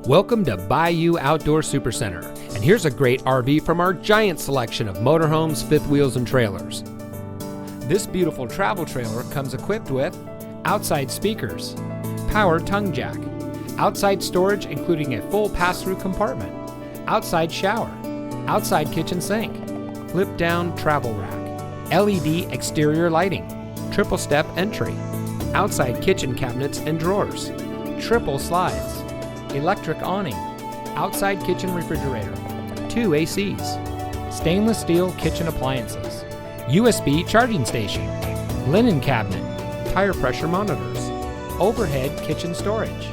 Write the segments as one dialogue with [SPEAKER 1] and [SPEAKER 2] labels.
[SPEAKER 1] Welcome to Bayou Outdoor Supercenter, and here's a great RV from our giant selection of motorhomes, fifth wheels, and trailers. This beautiful travel trailer comes equipped with outside speakers, power tongue jack, outside storage including a full pass-through compartment, outside shower, outside kitchen sink, flip-down travel rack, LED exterior lighting, triple step entry, outside kitchen cabinets and drawers, triple slides, electric awning, outside kitchen refrigerator, 2 ACs, stainless steel kitchen appliances, USB charging station, linen cabinet, tire pressure monitors, overhead kitchen storage,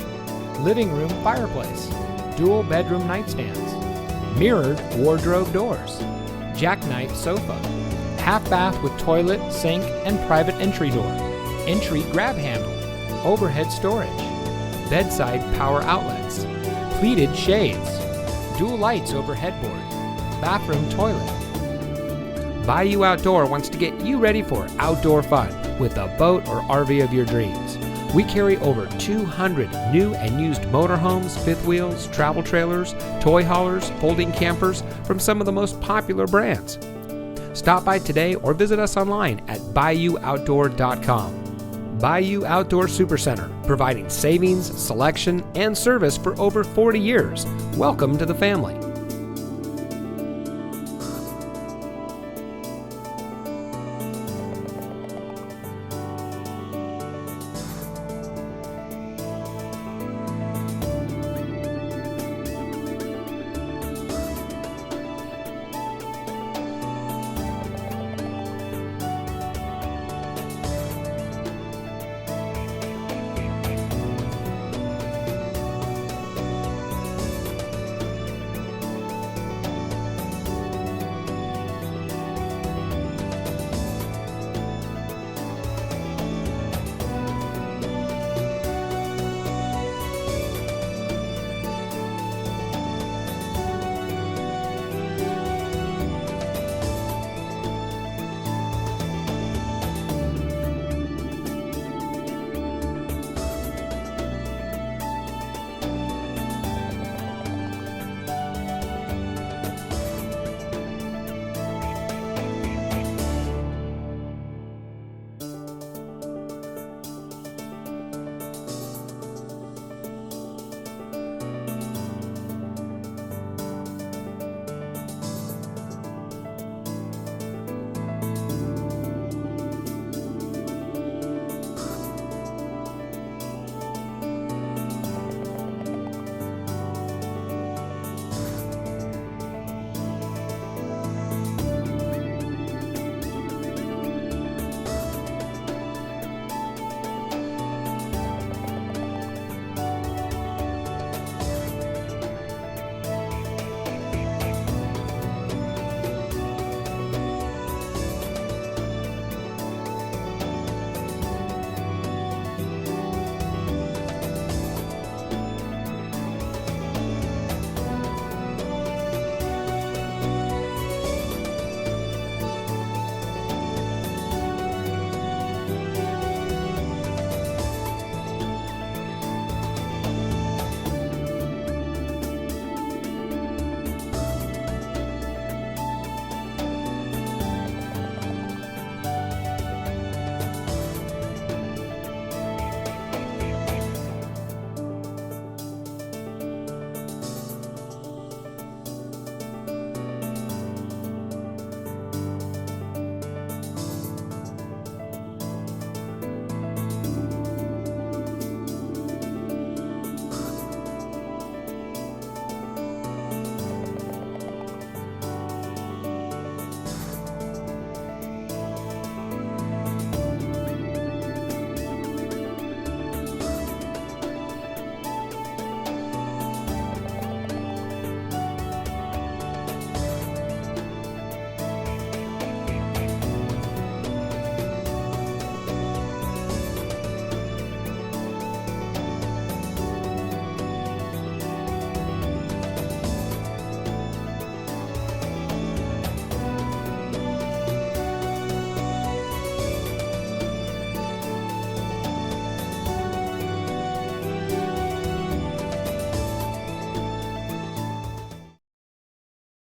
[SPEAKER 1] living room fireplace, dual bedroom nightstands, mirrored wardrobe doors, jackknife sofa, half bath with toilet, sink, and private entry door, entry grab handle, overhead storage, bedside power outlets, pleated shades, dual lights over headboard, bathroom toilet. Bayou Outdoor wants to get you ready for outdoor fun with the boat or RV of your dreams. We carry over 200 new and used motorhomes, fifth wheels, travel trailers, toy haulers, folding campers from some of the most popular brands. Stop by today or visit us online at BayouOutdoor.com. Bayou Outdoor Supercenter, providing savings, selection, and service for over 40 years. Welcome to the family.